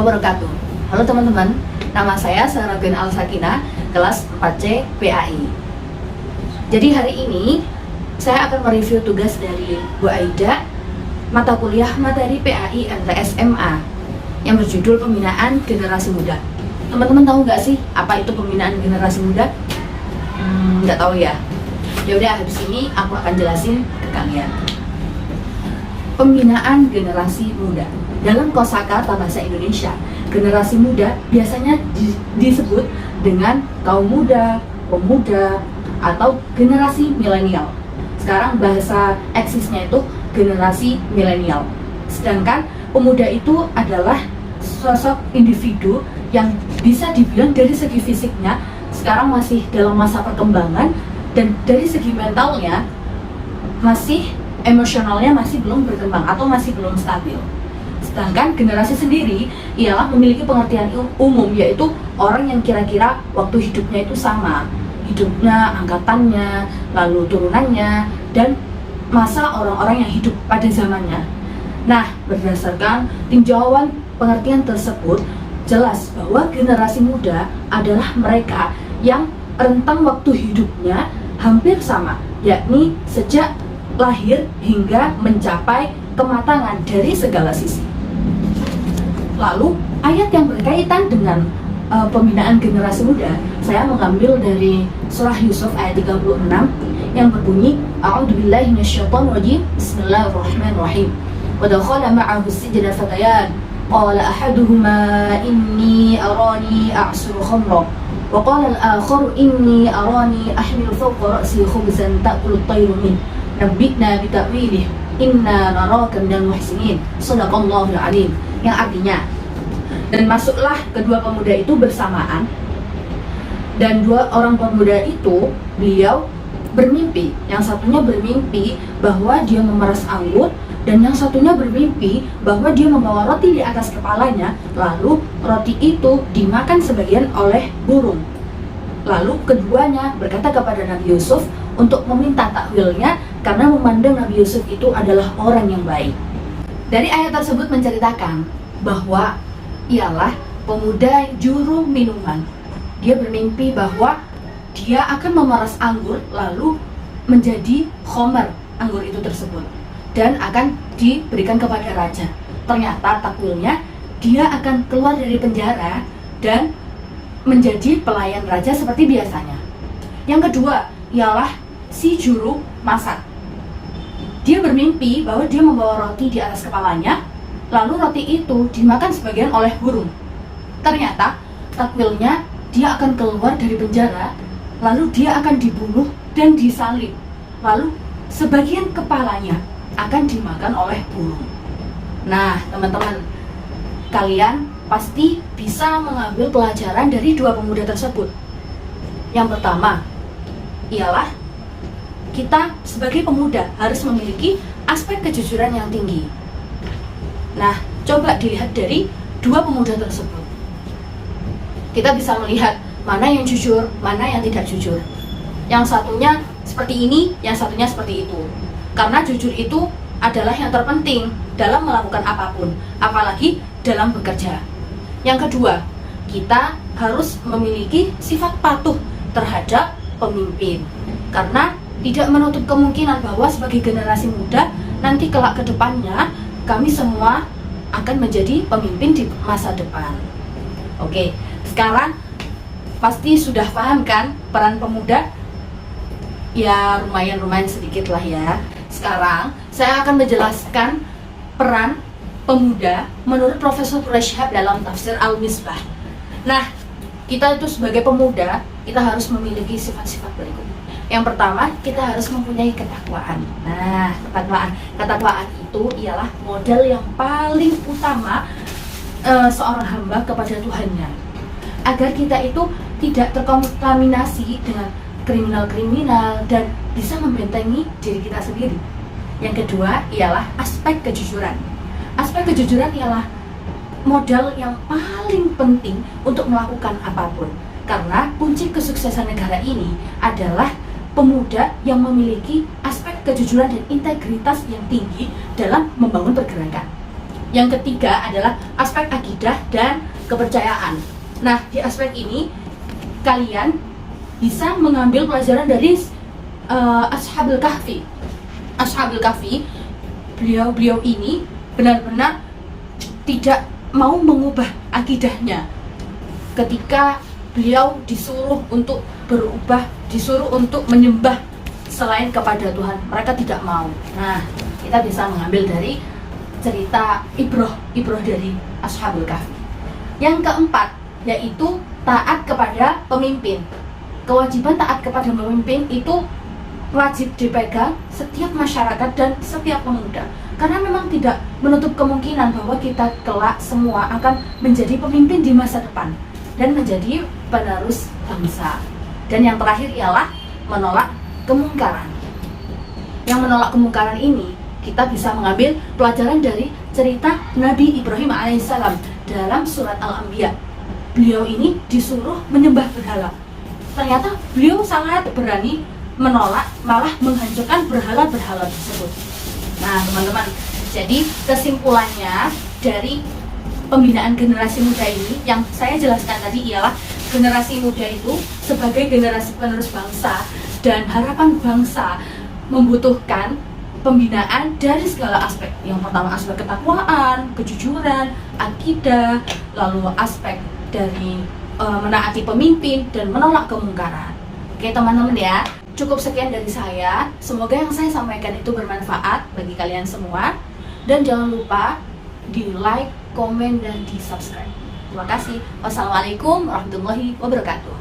wabarakatuh. Halo teman-teman, nama saya Sarabin Al-Sakina, kelas 4C PAI. Jadi hari ini saya akan mereview tugas dari Bu Aida, mata kuliah materi PAI MTS MA yang berjudul Pembinaan Generasi Muda. Teman-teman tahu nggak sih apa itu pembinaan generasi muda? Nggak tahu ya? Ya udah, habis ini aku akan jelasin ke kalian. Pembinaan generasi muda. Dalam kosakata bahasa Indonesia, generasi muda biasanya disebut dengan kaum muda, pemuda, atau generasi milenial. Sekarang bahasa eksisnya itu generasi milenial. Sedangkan pemuda itu adalah sosok individu yang bisa dibilang dari segi fisiknya sekarang masih dalam masa perkembangan, dan dari segi mentalnya emosionalnya masih belum berkembang atau masih belum stabil. Sedangkan generasi sendiri ialah memiliki pengertian umum, yaitu orang yang kira-kira waktu hidupnya itu sama, hidupnya, angkatannya, lalu turunannya, dan masa orang-orang yang hidup pada zamannya. Nah, berdasarkan tinjauan pengertian tersebut, jelas bahwa generasi muda adalah mereka yang rentang waktu hidupnya hampir sama, yakni sejak lahir hingga mencapai kematangan dari segala sisi. Lalu, ayat yang berkaitan dengan pembinaan generasi muda, saya mengambil dari surah Yusuf ayat 36 yang berbunyi, A'udzubillahi minasyaitonirrajim, Bismillahirrahmanirrahim. Wa dakhala ma'ahu as-sijna fatayan, qala ahaduhuma inni arani a'suru khamra, wa qala al-akharu inni arani ahmilu fawqa ra'si khubzan ta'kulu at-tayru min, nabbi'na bi ta'wilihi inna naraka minal muhsinin. Shadaqallahul alim. Yang artinya, dan masuklah kedua pemuda itu bersamaan, dan dua orang pemuda itu beliau bermimpi. Yang satunya bermimpi bahwa dia memeras anggur, dan yang satunya bermimpi bahwa dia membawa roti di atas kepalanya, lalu roti itu dimakan sebagian oleh burung. Lalu keduanya berkata kepada Nabi Yusuf untuk meminta takwilnya karena memandang Nabi Yusuf itu adalah orang yang baik. Dari ayat tersebut menceritakan bahwa ialah pemuda juru minuman. Dia bermimpi bahwa dia akan memeras anggur lalu menjadi khomer anggur itu tersebut dan akan diberikan kepada raja. Ternyata takwilnya dia akan keluar dari penjara dan menjadi pelayan raja seperti biasanya. Yang kedua ialah si juru masak. Dia bermimpi bahwa dia membawa roti di atas kepalanya, lalu roti itu dimakan sebagian oleh burung. Ternyata takwilnya dia akan keluar dari penjara, lalu dia akan dibunuh dan disalib, lalu sebagian kepalanya akan dimakan oleh burung. Nah, teman-teman, kalian pasti bisa mengambil pelajaran dari dua pemuda tersebut. Yang pertama ialah kita sebagai pemuda harus memiliki aspek kejujuran yang tinggi. Nah, coba dilihat dari dua pemuda tersebut. Kita bisa melihat mana yang jujur, mana yang tidak jujur. Yang satunya seperti ini, yang satunya seperti itu. Karena jujur itu adalah yang terpenting dalam melakukan apapun, apalagi dalam bekerja. Yang kedua, kita harus memiliki sifat patuh terhadap pemimpin. Karena tidak menutup kemungkinan bahwa sebagai generasi muda nanti kelak ke depannya kami semua akan menjadi pemimpin di masa depan. Oke, sekarang pasti sudah paham kan peran pemuda? Ya, lumayan sedikit lah ya. Sekarang saya akan menjelaskan peran pemuda menurut Profesor Quraish Shihab dalam tafsir Al-Misbah. Nah, kita itu sebagai pemuda, kita harus memiliki sifat-sifat berikut. Yang pertama, kita harus mempunyai ketakwaan. Nah, ketakwaan itu ialah modal yang paling utama seorang hamba kepada Tuhannya, agar kita itu tidak terkontaminasi dengan kriminal-kriminal dan bisa membentengi diri kita sendiri. Yang kedua ialah aspek kejujuran. Aspek kejujuran ialah modal yang paling penting untuk melakukan apapun, karena kunci kesuksesan negara ini adalah pemuda yang memiliki aspek kejujuran dan integritas yang tinggi dalam membangun pergerakan. Yang ketiga adalah aspek akidah dan kepercayaan. Nah, di aspek ini kalian bisa mengambil pelajaran dari Ashabul Kahfi. Ashabul Kahfi, beliau ini benar-benar tidak mau mengubah akidahnya. Ketika beliau disuruh untuk berubah, disuruh untuk menyembah selain kepada Tuhan, mereka tidak mau. Nah, kita bisa mengambil dari cerita ibroh dari Ashabul Kahfi. Yang keempat, yaitu taat kepada pemimpin. Kewajiban taat kepada pemimpin itu wajib dipegang setiap masyarakat dan setiap pemuda, karena memang tidak menutup kemungkinan bahwa kita kelak semua akan menjadi pemimpin di masa depan dan menjadi penerus bangsa. Dan yang terakhir ialah menolak kemungkaran. Yang menolak kemungkaran ini kita bisa mengambil pelajaran dari cerita Nabi Ibrahim alaihissalam dalam surat Al-Anbiya. Beliau ini disuruh menyembah berhala. Ternyata beliau sangat berani menolak, malah menghancurkan berhala-berhala tersebut. Nah, teman-teman, jadi kesimpulannya dari pembinaan generasi muda ini yang saya jelaskan tadi ialah generasi muda itu sebagai generasi penerus bangsa, dan harapan bangsa membutuhkan pembinaan dari segala aspek. Yang pertama aspek ketakwaan, kejujuran, akidah, lalu aspek dari menaati pemimpin dan menolak kemungkaran. Oke teman-teman ya, cukup sekian dari saya. Semoga yang saya sampaikan itu bermanfaat bagi kalian semua. Dan jangan lupa di like, komen, dan di subscribe. Terima kasih. Wassalamualaikum warahmatullahi wabarakatuh.